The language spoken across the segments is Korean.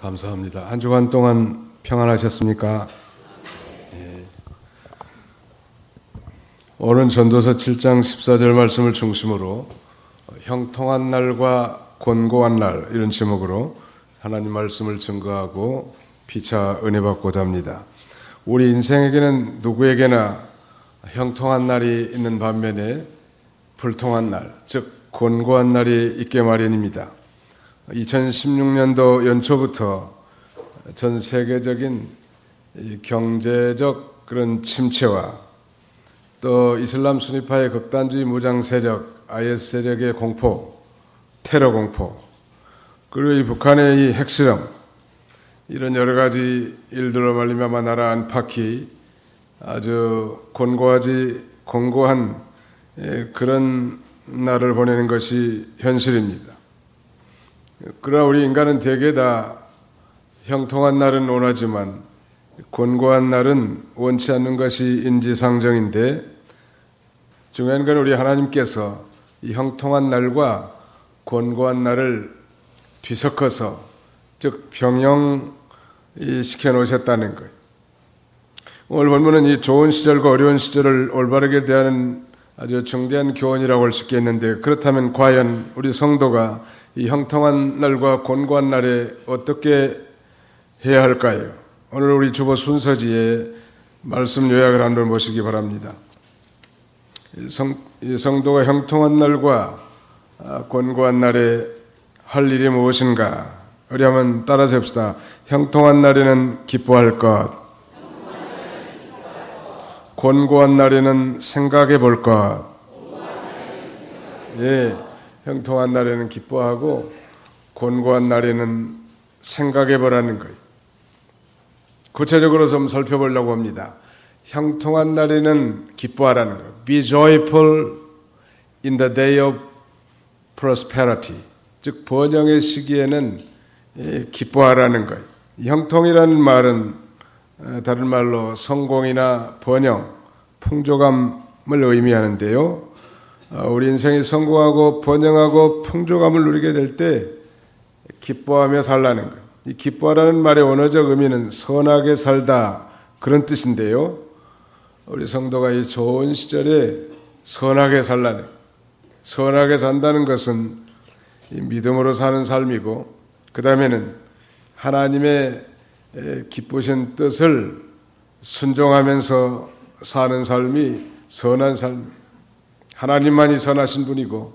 감사합니다. 한 주간 동안 평안하셨습니까? 예. 오늘 전도서 7장 14절 말씀을 중심으로 형통한 날과 곤고한 날 이런 제목으로 하나님 말씀을 증거하고 피차 은혜 받고자 합니다. 우리 인생에게는 누구에게나 형통한 날이 있는 반면에 불통한 날, 즉 곤고한 날이 있게 마련입니다. 2016년도 연초부터 전 세계적인 경제적 그런 침체와 또 이슬람 순위파의 극단주의 무장 세력, IS 세력의 공포, 테러 공포, 그리고 이 북한의 이 핵실험, 이런 여러 가지 일들로 말미암아 나라 안팎이 아주 공고한 그런 날을 보내는 것이 현실입니다. 그러나 우리 인간은 대개 다 형통한 날은 원하지만 곤고한 날은 원치 않는 것이 인지상정인데, 중요한 건 우리 하나님께서 이 형통한 날과 곤고한 날을 뒤섞어서, 즉 병영시켜 놓으셨다는 거예요. 오늘 본문은 이 좋은 시절과 어려운 시절을 올바르게 대하는 아주 중대한 교훈이라고 할 수 있겠는데, 그렇다면 과연 우리 성도가 이 형통한 날과 곤고한 날에 어떻게 해야 할까요? 오늘 우리 주보 순서지에 말씀 요약을 한번 보시기 바랍니다. 이 성도가 형통한 날과 곤고한 날에 할 일이 무엇인가? 우리 한번 따라서 해봅시다. 형통한 날에는 기뻐할 것, 곤고한 날에는 생각해 볼 것. 예, 형통한 날에는 기뻐하고 곤고한 날에는 생각해 보라는 거예요. 구체적으로 좀 살펴보려고 합니다. 형통한 날에는 기뻐하라는 거예요. Be joyful in the day of prosperity. 즉 번영의 시기에는 기뻐하라는 거예요. 형통이라는 말은 다른 말로 성공이나 번영, 풍족함을 의미하는데요. 우리 인생이 성공하고 번영하고 풍족함을 누리게 될 때 기뻐하며 살라는 거예요. 이 기뻐하라는 말의 원어적 의미는 선하게 살다, 그런 뜻인데요. 우리 성도가 이 좋은 시절에 선하게 살라는 거예요. 선하게 산다는 것은 이 믿음으로 사는 삶이고, 그 다음에는 하나님의 기쁘신 뜻을 순종하면서 사는 삶이 선한 삶. 하나님만이 선하신 분이고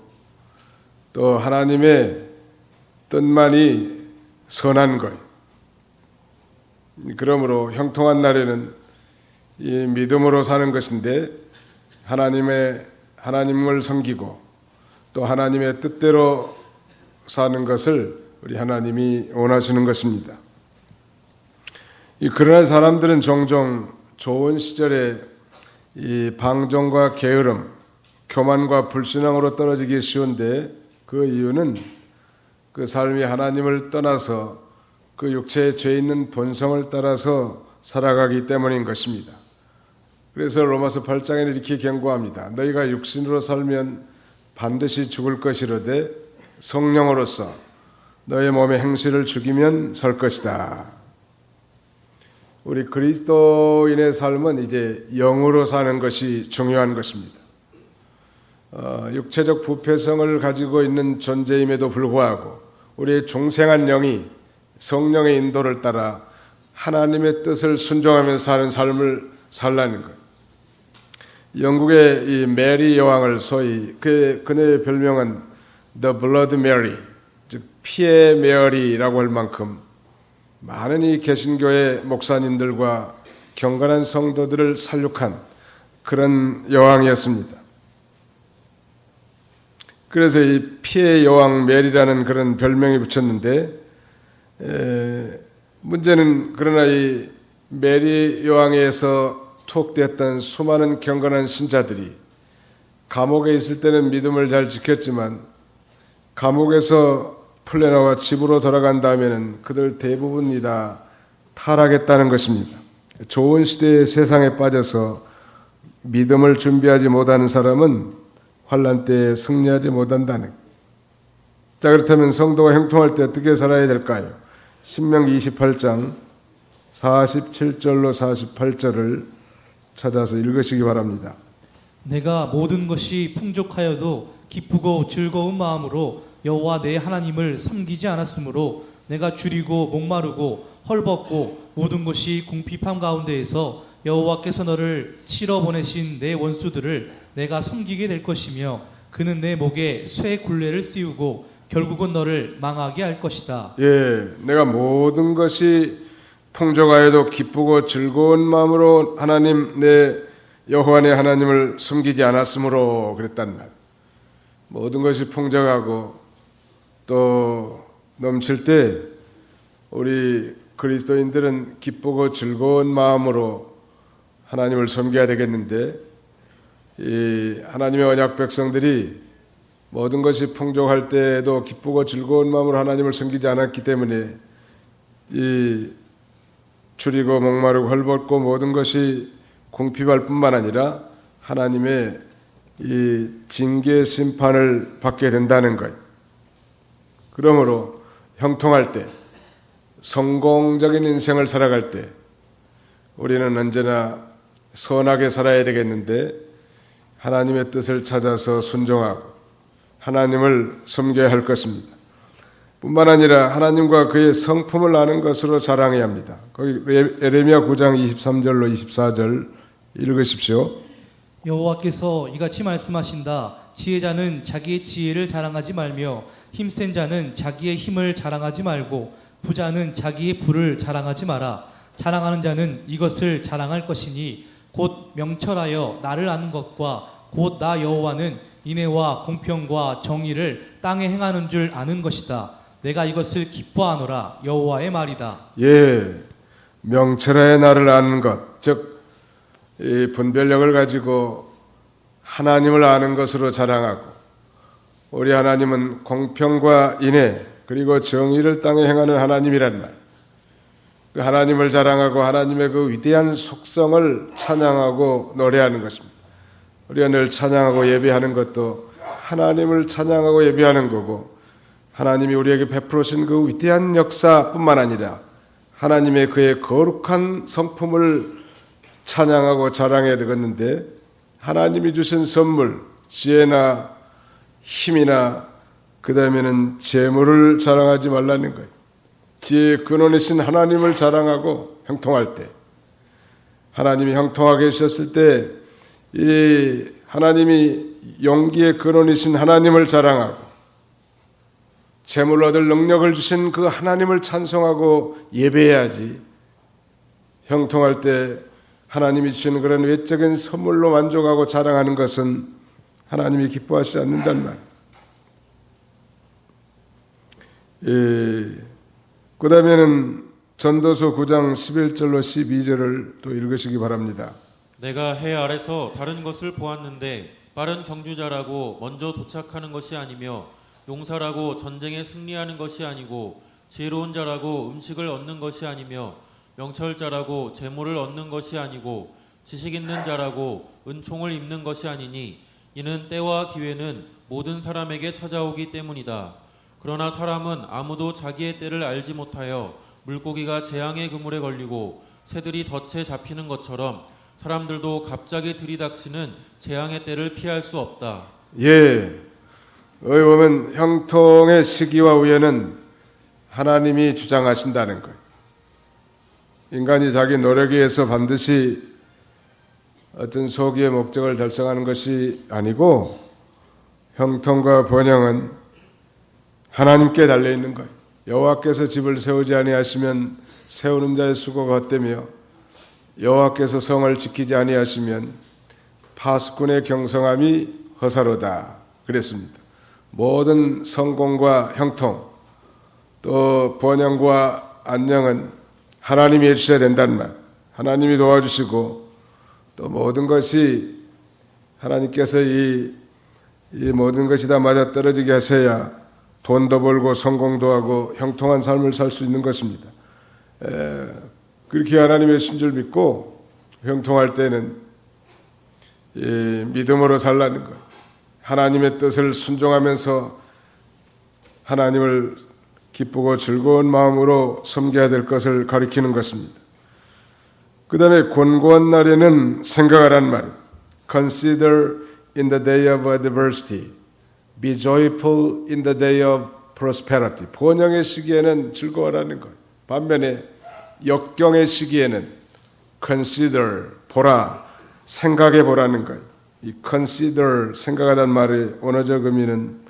또 하나님의 뜻만이 선한 거예요. 그러므로 형통한 날에는 이 믿음으로 사는 것인데, 하나님을 섬기고 또 하나님의 뜻대로 사는 것을 우리 하나님이 원하시는 것입니다. 그러나 사람들은 종종 좋은 시절에 이 방종과 게으름, 교만과 불신앙으로 떨어지기 쉬운데, 그 이유는 그 삶이 하나님을 떠나서 그 육체의 죄 있는 본성을 따라서 살아가기 때문인 것입니다. 그래서 로마서 8장에는 이렇게 경고합니다. 너희가 육신으로 살면 반드시 죽을 것이로되 성령으로서 너의 몸의 행실을 죽이면 살 것이다. 우리 그리스도인의 삶은 이제 영으로 사는 것이 중요한 것입니다. 육체적 부패성을 가지고 있는 존재임에도 불구하고 우리의 중생한 영이 성령의 인도를 따라 하나님의 뜻을 순종하면서 사는 삶을 살라는 것. 영국의 이 메리 여왕을 소위 그녀의 별명은 The Blood Mary, 즉 피의 메어리라고 할 만큼 많은 이 개신교의 목사님들과 경건한 성도들을 살육한 그런 여왕이었습니다. 그래서 이 피의 여왕 메리라는 그런 별명이 붙였는데, 문제는 그러나 이 메리 여왕에서 투옥되었던 수많은 경건한 신자들이 감옥에 있을 때는 믿음을 잘 지켰지만 감옥에서 풀려나와 집으로 돌아간 다음에는 그들 대부분이 다 타락했다는 것입니다. 좋은 시대의 세상에 빠져서 믿음을 준비하지 못하는 사람은 환난 때에 승리하지 못한다는. 자, 그렇다면 성도가 형통할 때 어떻게 살아야 될까요? 신명기 28장 47절로 48절을 찾아서 읽으시기 바랍니다. 내가 모든 것이 풍족하여도 기쁘고 즐거운 마음으로 여호와 내 하나님을 섬기지 않았으므로 내가 줄이고 목마르고 헐벗고 모든 것이 궁핍함 가운데에서 여호와께서 너를 치러 보내신 내 원수들을 내가 섬기게 될 것이며 그는 내 목에 쇠 굴레를 씌우고 결국은 너를 망하게 할 것이다. 예, 내가 모든 것이 풍족하여도 기쁘고 즐거운 마음으로 하나님 내 여호와 내 하나님을 섬기지 않았으므로 그랬단 말. 모든 것이 풍족하고 또 넘칠 때 우리 그리스도인들은 기쁘고 즐거운 마음으로 하나님을 섬겨야 되겠는데, 이 하나님의 언약 백성들이 모든 것이 풍족할 때에도 기쁘고 즐거운 마음으로 하나님을 섬기지 않았기 때문에 이 줄이고 목마르고 헐벗고 모든 것이 궁핍할 뿐만 아니라 하나님의 이 징계 심판을 받게 된다는 것. 그러므로 형통할 때, 성공적인 인생을 살아갈 때 우리는 언제나 선하게 살아야 되겠는데, 하나님의 뜻을 찾아서 순종하고 하나님을 섬겨야 할 것입니다. 뿐만 아니라 하나님과 그의 성품을 아는 것으로 자랑해야 합니다. 거기 예레미야 9장 23절로 24절 읽으십시오. 여호와께서 이같이 말씀하신다. 지혜자는 자기의 지혜를 자랑하지 말며 힘센 자는 자기의 힘을 자랑하지 말고 부자는 자기의 부를 자랑하지 마라. 자랑하는 자는 이것을 자랑할 것이니 곧 명철하여 나를 아는 것과 곧 나 여호와는 인애와 공평과 정의를 땅에 행하는 줄 아는 것이다. 내가 이것을 기뻐하노라. 여호와의 말이다. 예, 명철하여 나를 아는 것, 즉 이 분별력을 가지고 하나님을 아는 것으로 자랑하고, 우리 하나님은 공평과 인애 그리고 정의를 땅에 행하는 하나님이란 말. 그 하나님을 자랑하고 하나님의 그 위대한 속성을 찬양하고 노래하는 것입니다. 우리가 늘 찬양하고 예배하는 것도 하나님을 찬양하고 예배하는 거고, 하나님이 우리에게 베풀으신 그 위대한 역사뿐만 아니라 하나님의 그의 거룩한 성품을 찬양하고 자랑해야 되겠는데, 하나님이 주신 선물, 지혜나 힘이나 그 다음에는 재물을 자랑하지 말라는 거예요. 지혜의 근원이신 하나님을 자랑하고 형통할 때, 하나님이 형통하게 해주셨을 때 이 하나님이 용기의 근원이신 하나님을 자랑하고 재물 얻을 능력을 주신 그 하나님을 찬송하고 예배해야지, 형통할 때 하나님이 주시는 그런 외적인 선물로 만족하고 자랑하는 것은 하나님이 기뻐하시지 않는단 말이에요. 그 다음에는 전도서 9장 11절로 12절을 또 읽으시기 바랍니다. 내가 해 아래서 다른 것을 보았는데 빠른 경주자라고 먼저 도착하는 것이 아니며 용사라고 전쟁에 승리하는 것이 아니고 지혜로운 자라고 음식을 얻는 것이 아니며 명철자라고 재물을 얻는 것이 아니고 지식 있는 자라고 은총을 입는 것이 아니니 이는 때와 기회는 모든 사람에게 찾아오기 때문이다. 그러나 사람은 아무도 자기의 때를 알지 못하여 물고기가 재앙의 그물에 걸리고 새들이 덫에 잡히는 것처럼 사람들도 갑자기 들이닥치는 재앙의 때를 피할 수 없다. 예, 여기 보면 형통의 시기와 우연은 하나님이 주장하신다는 거예요. 인간이 자기 노력에 의해서 반드시 어떤 소기의 목적을 달성하는 것이 아니고, 형통과 번영은 하나님께 달려있는 거예요. 여호와께서 집을 세우지 아니하시면 세우는 자의 수고가 헛되며 여호와께서 성을 지키지 아니하시면 파수꾼의 경성함이 허사로다 그랬습니다. 모든 성공과 형통 또 번영과 안녕은 하나님이 해주셔야 된다는 말. 하나님이 도와주시고 또 모든 것이 하나님께서 이 모든 것이 다 맞아떨어지게 하셔야 돈도 벌고 성공도 하고 형통한 삶을 살 수 있는 것입니다. 그렇게 하나님의 신 줄 믿고 형통할 때는 믿음으로 살라는 것, 하나님의 뜻을 순종하면서 하나님을 기쁘고 즐거운 마음으로 섬겨야 될 것을 가리키는 것입니다. 그 다음에 곤고한 날에는 생각하란 말이에요. Consider in the day of adversity. Be joyful in the day of prosperity. 번영의 시기에는 즐거워라는 거예요. 반면에 역경의 시기에는 consider, 보라, 생각해 보라는 거예요. 이 consider, 생각하다는 말의 언어적 의미는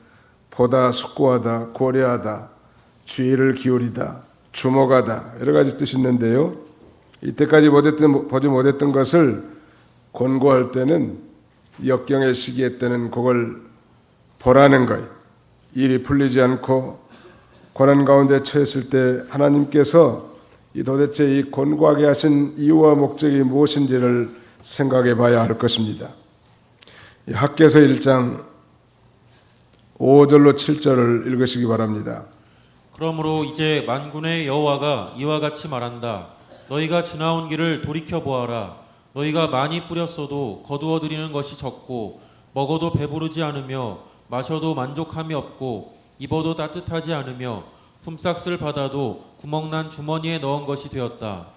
보다, 숙고하다, 고려하다, 주의를 기울이다, 주목하다 여러 가지 뜻이 있는데요. 이때까지 보지 못했던 것을 권고할 때는 역경의 시기에 때는 그걸 보라는 거예요. 일이 풀리지 않고 고난 가운데 처했을 때 하나님께서 도대체 이 권고하게 하신 이유와 목적이 무엇인지를 생각해 봐야 할 것입니다. 학개서 1장 5절로 7절을 읽으시기 바랍니다. 그러므로 이제 만군의 여호와가 이와 같이 말한다. 너희가 지나온 길을 돌이켜 보아라. 너희가 많이 뿌렸어도 거두어 들이는 것이 적고 먹어도 배부르지 않으며 마셔도 만족함이 없고 입어도 따뜻하지 않으며 품삯을 받아도 구멍난 주머니에 넣은 것이 되었다.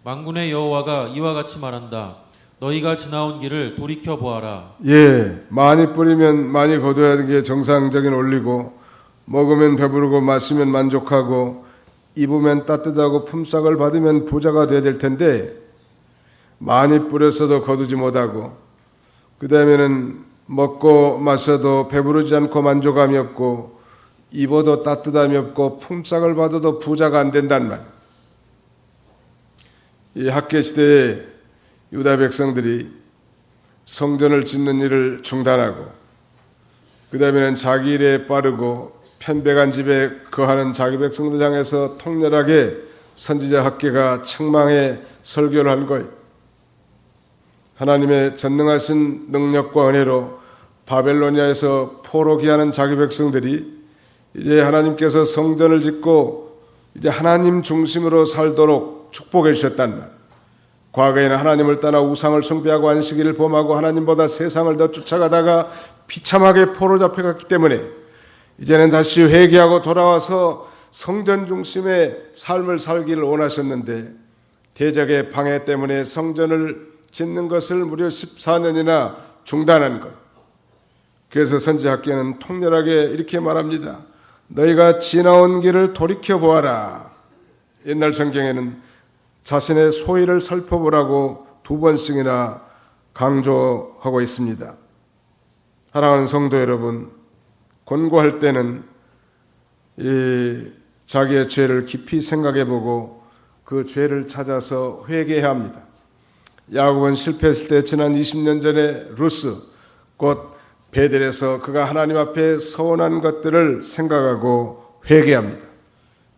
만군의 여호와가 이와 같이 말한다. 너희가 지나온 길을 돌이켜 보아라. 예, 많이 뿌리면 많이 거둬야 하는 게 정상적인 원리고 먹으면 배부르고 마시면 만족하고 입으면 따뜻하고 품삯을 받으면 부자가 돼야 될 텐데 많이 뿌렸어도 거두지 못하고 그 다음에는 먹고 마셔도 배부르지 않고 만족함이 없고 입어도 따뜻함이 없고 품삯을 받아도 부자가 안 된단 말. 이 학개 시대에 유다 백성들이 성전을 짓는 일을 중단하고 그 다음에는 자기 일에 빠르고 편백한 집에 거하는 자기 백성들 향해서 통렬하게 선지자 학개가 책망해 설교를 한 거예요. 하나님의 전능하신 능력과 은혜로 바벨로니아에서 포로기하는 자기 백성들이 이제 하나님께서 성전을 짓고 이제 하나님 중심으로 살도록 축복해 주셨단 말. 과거에는 하나님을 떠나 우상을 숭배하고 안식일을 범하고 하나님보다 세상을 더 쫓아가다가 비참하게 포로 잡혀갔기 때문에 이제는 다시 회개하고 돌아와서 성전 중심의 삶을 살기를 원하셨는데 대적의 방해 때문에 성전을 짓는 것을 무려 14년이나 중단한 것. 그래서 선지학계는 통렬하게 이렇게 말합니다. 너희가 지나온 길을 돌이켜 보아라. 옛날 성경에는 자신의 소위를 살펴보라고 2번씩이나 강조하고 있습니다. 사랑하는 성도 여러분, 권고할 때는 이 자기의 죄를 깊이 생각해보고 그 죄를 찾아서 회개해야 합니다. 야곱은 실패했을 때 지난 20년 전에 루스 곧 베델에서 그가 하나님 앞에 서원한 것들을 생각하고 회개합니다.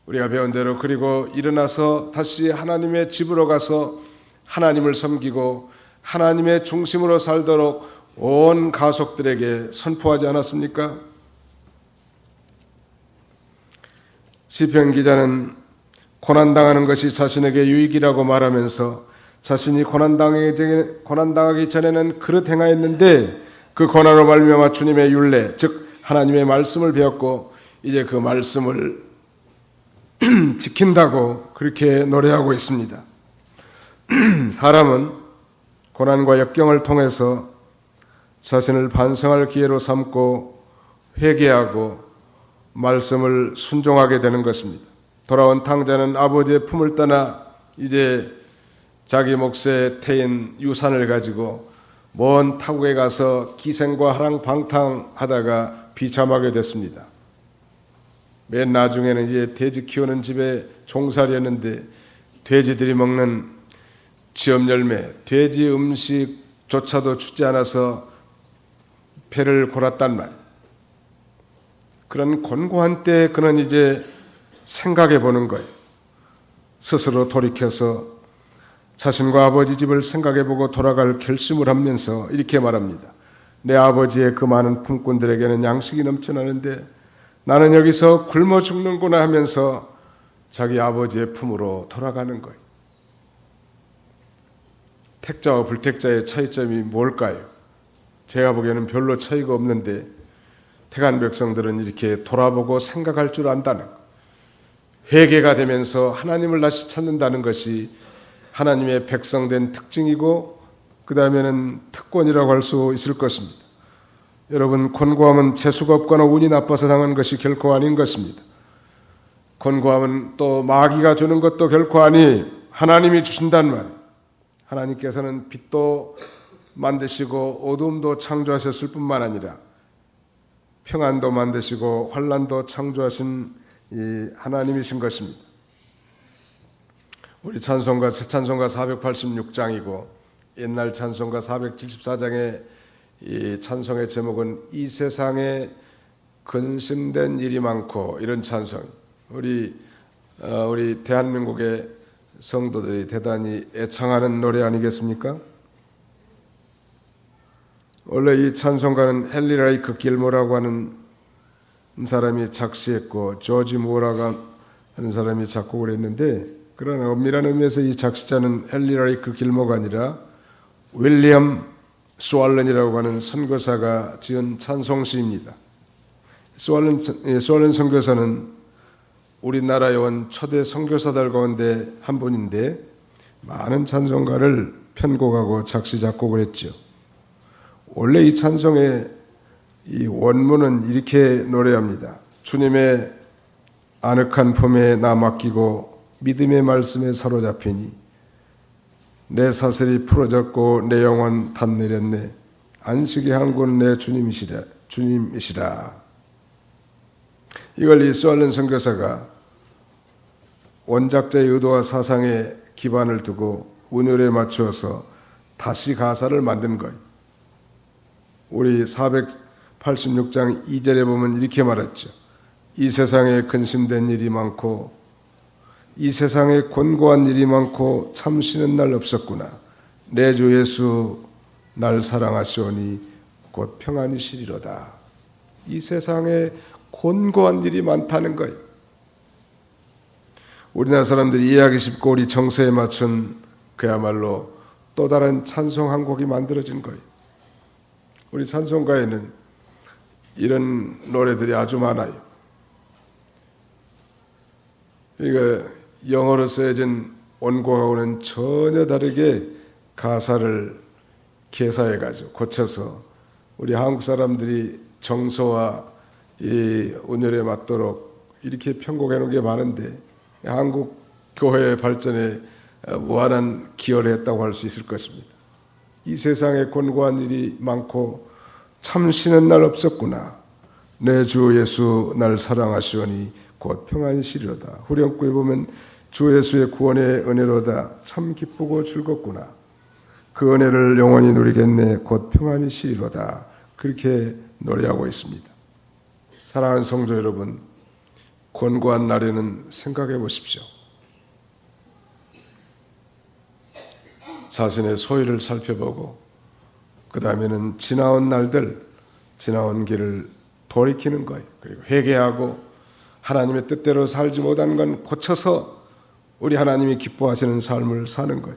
우리가 배운 대로 그리고 일어나서 다시 하나님의 집으로 가서 하나님을 섬기고 하나님의 중심으로 살도록 온 가족들에게 선포하지 않았습니까? 시편 기자는 고난당하는 것이 자신에게 유익이라고 말하면서 자신이 고난당하기 전에는 그릇 행하였는데 그 고난으로 말미암아 주님의 율례 즉 하나님의 말씀을 배웠고 이제 그 말씀을 지킨다고 그렇게 노래하고 있습니다. 사람은 고난과 역경을 통해서 자신을 반성할 기회로 삼고 회개하고 말씀을 순종하게 되는 것입니다. 돌아온 탕자는 아버지의 품을 떠나 이제 자기 몫의 태인 유산을 가지고 먼 타국에 가서 기생과 하랑방탕하다가 비참하게 됐습니다. 맨 나중에는 이제 돼지 키우는 집에 종살이였는데 돼지들이 먹는 지엄열매, 돼지 음식조차도 주지 않아서 배를 골았단 말. 그런 곤고한 때에 그는 이제 생각해 보는 거예요. 스스로 돌이켜서 자신과 아버지 집을 생각해 보고 돌아갈 결심을 하면서 이렇게 말합니다. 내 아버지의 그 많은 품꾼들에게는 양식이 넘쳐나는데 나는 여기서 굶어 죽는구나 하면서 자기 아버지의 품으로 돌아가는 거예요. 택자와 불택자의 차이점이 뭘까요? 제가 보기에는 별로 차이가 없는데 택한 백성들은 이렇게 돌아보고 생각할 줄 안다는 것. 회개가 되면서 하나님을 다시 찾는다는 것이 하나님의 백성된 특징이고 그 다음에는 특권이라고 할 수 있을 것입니다. 여러분, 권고함은 재수가 없거나 운이 나빠서 당한 것이 결코 아닌 것입니다. 권고함은 또 마귀가 주는 것도 결코 아니 하나님이 주신단 말이에요. 하나님께서는 빛도 만드시고 어둠도 창조하셨을 뿐만 아니라 평안도 만드시고 환난도 창조하신 이 하나님이신 것입니다. 우리 찬송가 새 찬송가 486장이고 옛날 찬송가 474장의 이 찬송의 제목은 이 세상에 근심된 일이 많고 이런 찬송. 우리 대한민국의 성도들이 대단히 애창하는 노래 아니겠습니까? 원래 이 찬송가는 헨리 라이크 길모라고 하는 사람이 작시했고 조지 무어라고 하는 사람이 작곡을 했는데, 그러나 엄밀한 의미에서 이 작시자는 헨리 라이크 길모가 아니라 윌리엄 스왈런이라고 하는 선교사가 지은 찬송시입니다. 스왈런 선교사는 우리나라에 온 초대 선교사들 가운데 한 분인데 많은 찬송가를 편곡하고 작시 작곡을 했죠. 원래 이 찬송의 이 원문은 이렇게 노래합니다. 주님의 아늑한 품에 나 맡기고 믿음의 말씀에 사로잡히니 내 사슬이 풀어졌고 내 영혼 단 내렸네. 안식의 항구는 내 주님이시라. 이걸 이 스왈런 선교사가 원작자의 의도와 사상에 기반을 두고 운율에 맞추어서 다시 가사를 만든 거예요. 우리 486장 2절에 보면 이렇게 말했죠. 이 세상에 근심된 일이 많고 이 세상에 곤고한 일이 많고 참 쉬는 날 없었구나. 내 주 예수 날 사랑하시오니 곧 평안이 시리로다. 이 세상에 곤고한 일이 많다는 거예요. 우리나라 사람들이 이해하기 쉽고 우리 정서에 맞춘 그야말로 또 다른 찬송 한 곡이 만들어진 거예요. 우리 찬송가에는 이런 노래들이 아주 많아요. 이거 영어로 쓰여진 원고하고는 전혀 다르게 가사를 개사해가지고 고쳐서 우리 한국 사람들이 정서와 이 운율에 맞도록 이렇게 편곡해 놓은 게 많은데 한국 교회의 발전에 무한한 기여를 했다고 할 수 있을 것입니다. 이 세상에 곤고한 일이 많고 참 쉬는 날 없었구나. 내 주 예수 날 사랑하시오니 곧 평안이 시리로다. 후렴구에 보면 주 예수의 구원의 은혜로다. 참 기쁘고 즐겁구나. 그 은혜를 영원히 누리겠네. 곧 평안이 시리로다. 그렇게 노래하고 있습니다. 사랑하는 성도 여러분, 곤고한 날에는 생각해 보십시오. 자신의 소유를 살펴보고 그 다음에는 지나온 날들, 지나온 길을 돌이키는 거예요. 그리고 회개하고 하나님의 뜻대로 살지 못한 건 고쳐서 우리 하나님이 기뻐하시는 삶을 사는 거예요.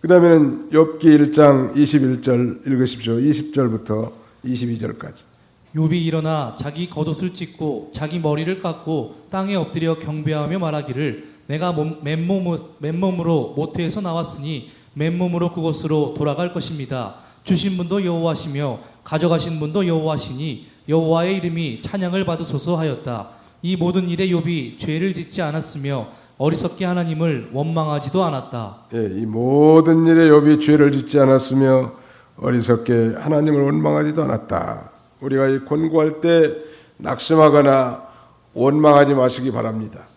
그 다음에는 욥기 1장 21절 읽으십시오. 20절부터 22절까지. 욥이 일어나 자기 겉옷을 찢고 자기 머리를 깎고 땅에 엎드려 경배하며 말하기를 내가 맨몸으로 모태에서 나왔으니 맨몸으로 그곳으로 돌아갈 것입니다. 주신 분도 여호와시며 가져가신 분도 여호와시니 여호와의 이름이 찬양을 받으소서 하였다. 이 모든 일에 욥이 죄를 짓지 않았으며 어리석게 하나님을 원망하지도 않았다. 이 모든 일에 욥이 죄를 짓지 않았으며 어리석게 하나님을 원망하지도 않았다. 우리가 이 곤고할 때 낙심하거나 원망하지 마시기 바랍니다.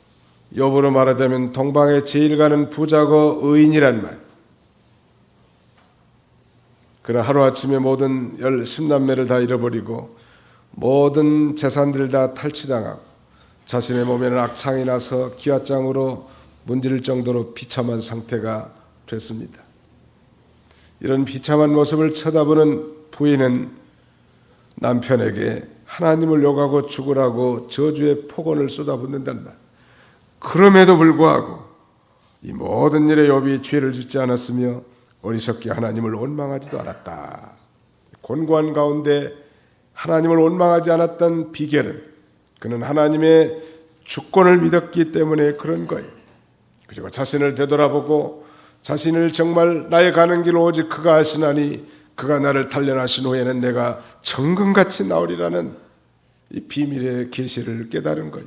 욥으로 말하자면 동방에 제일 가는 부자고 의인이란 말. 그러나 하루아침에 모든 10남매를 다 잃어버리고 모든 재산들을 다 탈취당하고 자신의 몸에는 악창이 나서 기와장으로 문지를 정도로 비참한 상태가 됐습니다. 이런 비참한 모습을 쳐다보는 부인은 남편에게 하나님을 욕하고 죽으라고 저주의 폭언을 쏟아붓는단 말. 그럼에도 불구하고 이 모든 일에 욥이 죄를 짓지 않았으며 어리석게 하나님을 원망하지도 않았다. 곤고한 가운데 하나님을 원망하지 않았던 비결은 그는 하나님의 주권을 믿었기 때문에 그런 거예요. 그리고 자신을 되돌아보고 자신을 정말 나의 가는 길 오직 그가 아시나니 그가 나를 단련하신 후에는 내가 정금같이 나오리라는 이 비밀의 계시를 깨달은 거예요.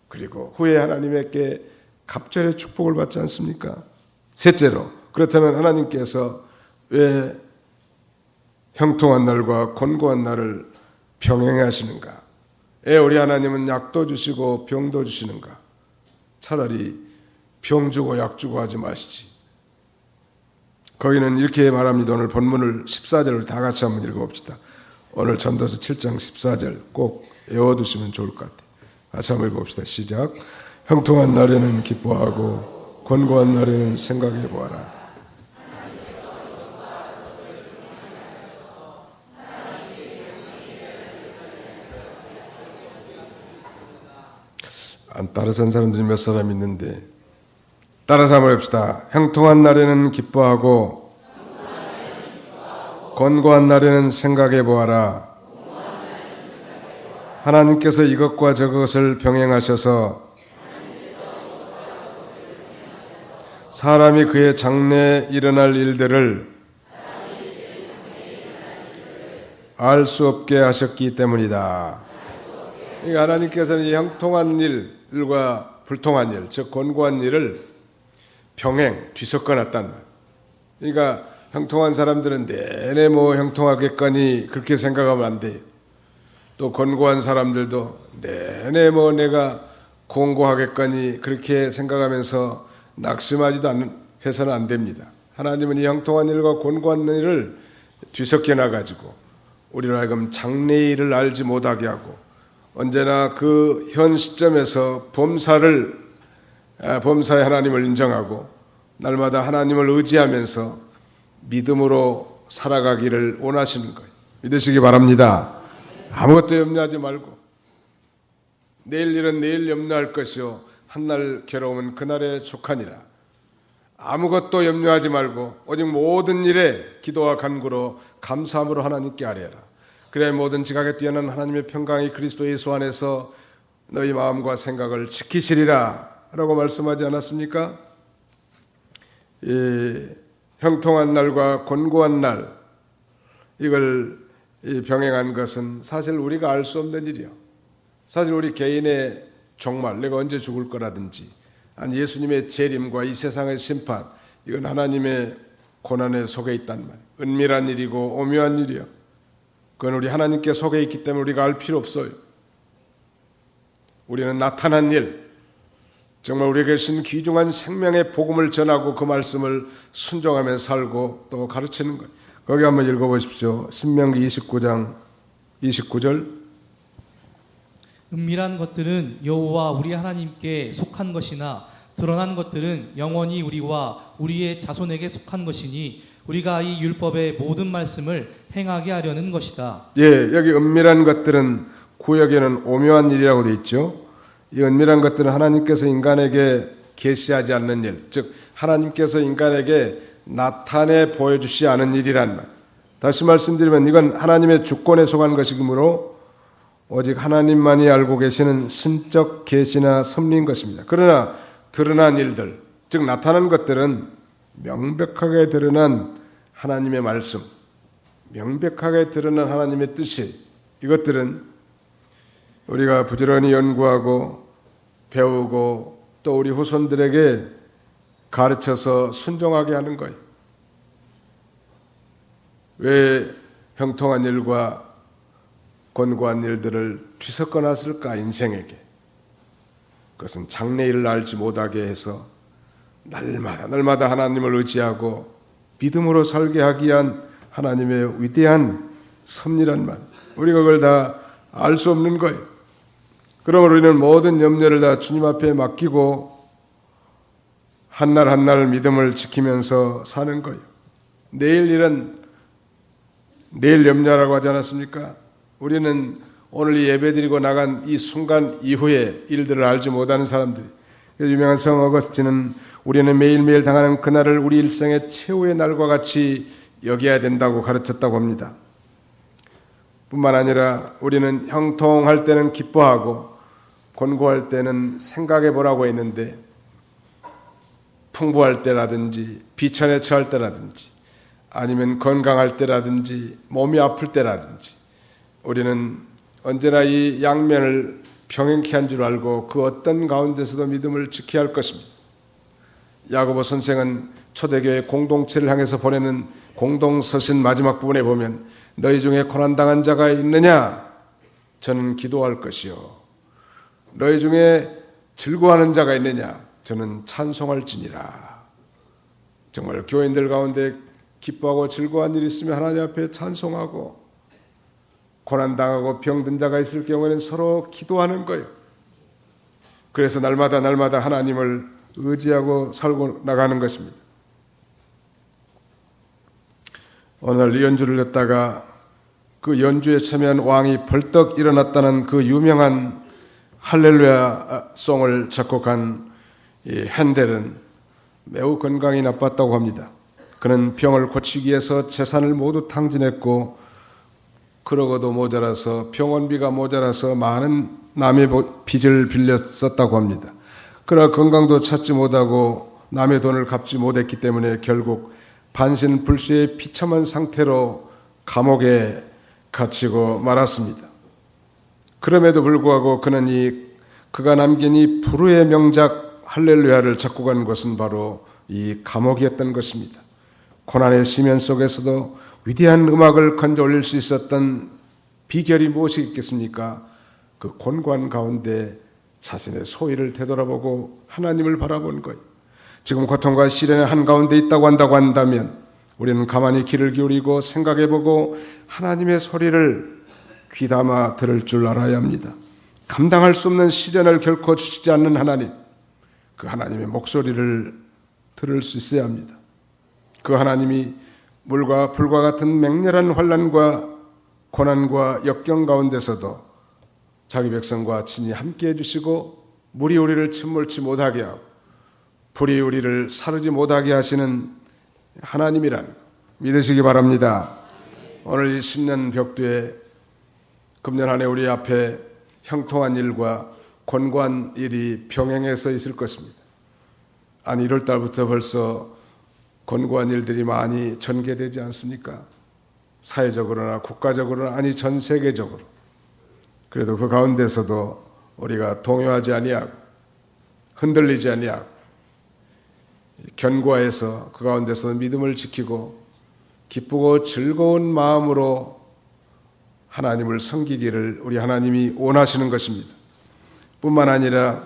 그리고 후에 하나님께 갑절의 축복을 받지 않습니까? 셋째로, 그렇다면 하나님께서 왜 형통한 날과 곤고한 날을 병행하시는가? 왜 우리 하나님은 약도 주시고 병도 주시는가? 차라리 병 주고 약 주고 하지 마시지. 거기는 이렇게 말합니다. 오늘 본문을 14절을 다 같이 한번 읽어봅시다. 오늘 전도서 7장 14절 꼭 외워두시면 좋을 것 같아요. 같이 한번 읽어봅시다. 시작. 형통한 날에는 기뻐하고 곤고한 날에는 생각해 보아라. 안 따라선 사람들이 몇 사람 있는데 따라서 한번 해봅시다. 형통한 날에는 기뻐하고 곤고한 날에는 생각해 보아라. 하나님께서 이것과 저것을 병행하셔서 사람이 그의 장래에 일어날 일들을 알 수 없게 하셨기 때문이다. 그러니까 하나님께서는 이 형통한 일과 불통한 일, 즉 곤고한 일을 병행, 뒤섞어 놨단 말이에요. 그러니까 형통한 사람들은 내내 뭐 형통하겠거니 그렇게 생각하면 안 돼요. 또 곤고한 사람들도 내내 뭐 내가 공고하겠거니 그렇게 생각하면서 낙심하지도 해서는 안 됩니다. 하나님은 이 형통한 일과 곤고한 일을 뒤섞여 놔가지고 우리로 하여금 장래의 일을 알지 못하게 하고 언제나 그 현 시점에서 범사의 하나님을 인정하고 날마다 하나님을 의지하면서 믿음으로 살아가기를 원하시는 거예요. 믿으시기 바랍니다. 아무것도 염려하지 말고 내일 일은 내일 염려할 것이요 한날 괴로움은 그날에 족하니라. 아무것도 염려하지 말고 오직 모든 일에 기도와 간구로 감사함으로 하나님께 아뢰라. 그래야 모든 지각에 뛰어난 하나님의 평강이 그리스도 예수 안에서 너희 마음과 생각을 지키시리라 라고 말씀하지 않았습니까? 이 형통한 날과 곤고한 날 이걸 병행한 것은 사실 우리가 알 수 없는 일이요. 사실 우리 개인의 종말, 내가 언제 죽을 거라든지 아니 예수님의 재림과 이 세상의 심판 이건 하나님의 고난에 속에 있단 말이에요. 은밀한 일이고 오묘한 일이요. 그건 우리 하나님께 속에 있기 때문에 우리가 알 필요 없어요. 우리는 나타난 일, 정말 우리에게 주신 귀중한 생명의 복음을 전하고 그 말씀을 순종하며 살고 또 가르치는 거예요. 거기 한번 읽어보십시오. 신명기 29장 29절. 은밀한 것들은 여호와 우리 하나님께 속한 것이나 드러난 것들은 영원히 우리와 우리의 자손에게 속한 것이니 우리가 이 율법의 모든 말씀을 행하게 하려는 것이다. 예, 여기 은밀한 것들은 구역에는 오묘한 일이라고 되어 있죠. 이 은밀한 것들은 하나님께서 인간에게 계시하지 않는 일, 즉 하나님께서 인간에게 나타내 보여주시 않은 일이란 말. 다시 말씀드리면 이건 하나님의 주권에 속한 것이므로 오직 하나님만이 알고 계시는 신적 계시나 섭리인 것입니다. 그러나 드러난 일들, 즉 나타난 것들은 명백하게 드러난 하나님의 말씀, 명백하게 드러난 하나님의 뜻이 이것들은 우리가 부지런히 연구하고 배우고 또 우리 후손들에게 가르쳐서 순종하게 하는 거예요. 왜 형통한 일과 곤고한 일들을 뒤섞어 놨을까 인생에게? 그것은 장래일을 알지 못하게 해서 날마다 하나님을 의지하고 믿음으로 살게 하기 위한 하나님의 위대한 섭리란 말. 우리가 그걸 다 알 수 없는 거예요. 그러므로 우리는 모든 염려를 다 주님 앞에 맡기고 한날 한날 믿음을 지키면서 사는 거예요. 내일 일은 내일 염려라고 하지 않았습니까? 우리는 오늘 이 예배드리고 나간 이 순간 이후의 일들을 알지 못하는 사람들이. 유명한 성 어거스틴은 우리는 매일매일 당하는 그날을 우리 일생의 최후의 날과 같이 여겨야 된다고 가르쳤다고 합니다. 뿐만 아니라 우리는 형통할 때는 기뻐하고 곤고할 때는 생각해 보라고 했는데 풍부할 때라든지 비천에 처할 때라든지 아니면 건강할 때라든지 몸이 아플 때라든지 우리는 언제나 이 양면을 병행케 한 줄 알고 그 어떤 가운데서도 믿음을 지켜야 할 것입니다. 야고보 선생은 초대교회 공동체를 향해서 보내는 공동서신 마지막 부분에 보면 너희 중에 고난당한 자가 있느냐? 저는 기도할 것이요. 너희 중에 즐거워하는 자가 있느냐? 저는 찬송할지니라. 정말 교인들 가운데 기뻐하고 즐거워한 일이 있으면 하나님 앞에 찬송하고 고난당하고 병든 자가 있을 경우에는 서로 기도하는 거예요. 그래서 날마다 하나님을 의지하고 살고 나가는 것입니다. 오늘 연주를 듣다가 그 연주에 참여한 왕이 벌떡 일어났다는 그 유명한 할렐루야 송을 작곡한 이 핸델은 매우 건강이 나빴다고 합니다. 그는 병을 고치기 위해서 재산을 모두 탕진했고 그러고도 모자라서 병원비가 모자라서 많은 남의 빚을 빌려 썼다고 합니다. 그러나 건강도 찾지 못하고 남의 돈을 갚지 못했기 때문에 결국 반신불수의 비참한 상태로 감옥에 갇히고 말았습니다. 그럼에도 불구하고 그는 그가 남긴 이 불후의 명작 할렐루야를 작곡한 것은 바로 이 감옥이었던 것입니다. 고난의 시면 속에서도 위대한 음악을 건져 올릴 수 있었던 비결이 무엇이 있겠습니까? 그 곤고한 가운데 자신의 소위를 되돌아보고 하나님을 바라본 거예요. 지금 고통과 시련의 한가운데 있다고 한다면 우리는 가만히 귀를 기울이고 생각해보고 하나님의 소리를 귀담아 들을 줄 알아야 합니다. 감당할 수 없는 시련을 결코 주시지 않는 하나님, 그 하나님의 목소리를 들을 수 있어야 합니다. 그 하나님이 물과 불과 같은 맹렬한 환난과 고난과 역경 가운데서도 자기 백성과 친히 함께해 주시고 물이 우리를 침몰치 못하게 하고 불이 우리를 사르지 못하게 하시는 하나님이란 믿으시기 바랍니다. 오늘 이 신년 벽두에 금년 한 해 우리 앞에 형통한 일과 곤고한 일이 병행해서 있을 것입니다. 아니 1월 달부터 벌써 곤고한 일들이 많이 전개되지 않습니까? 사회적으로나 국가적으로나 아니 전 세계적으로. 그래도 그 가운데서도 우리가 동요하지 아니하고 흔들리지 아니하고 견고해서 그 가운데서 믿음을 지키고 기쁘고 즐거운 마음으로 하나님을 섬기기를 우리 하나님이 원하시는 것입니다. 뿐만 아니라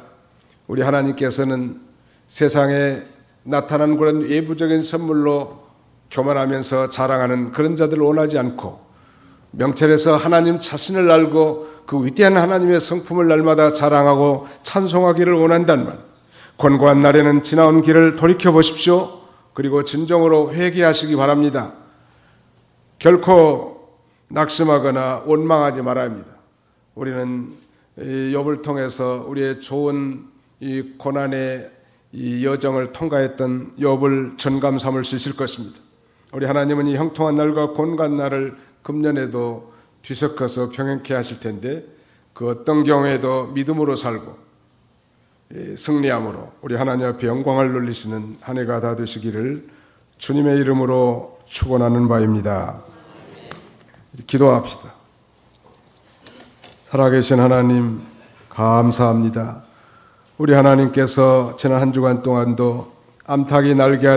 우리 하나님께서는 세상에 나타난 그런 외부적인 선물로 교만하면서 자랑하는 그런 자들을 원하지 않고 명철에서 하나님 자신을 알고 그 위대한 하나님의 성품을 날마다 자랑하고 찬송하기를 원한단 말. 곤고한 날에는 지나온 길을 돌이켜보십시오. 그리고 진정으로 회개하시기 바랍니다. 결코 낙심하거나 원망하지 말아야 합니다. 우리는 이 욥을 통해서 우리의 좋은 이 고난의 이 여정을 통과했던 욥을 전감 삼을 수 있을 것입니다. 우리 하나님은 이 형통한 날과 곤고한 날을 금년에도 뒤섞어서 병행케 하실 텐데 그 어떤 경우에도 믿음으로 살고 승리함으로 우리 하나님 앞에 영광을 돌리시는 한 해가 다 되시기를 주님의 이름으로 축원하는 바입니다. 기도합시다. 살아계신 하나님 감사합니다. 우리 하나님께서 지난 한 주간 동안도 암탉이 날개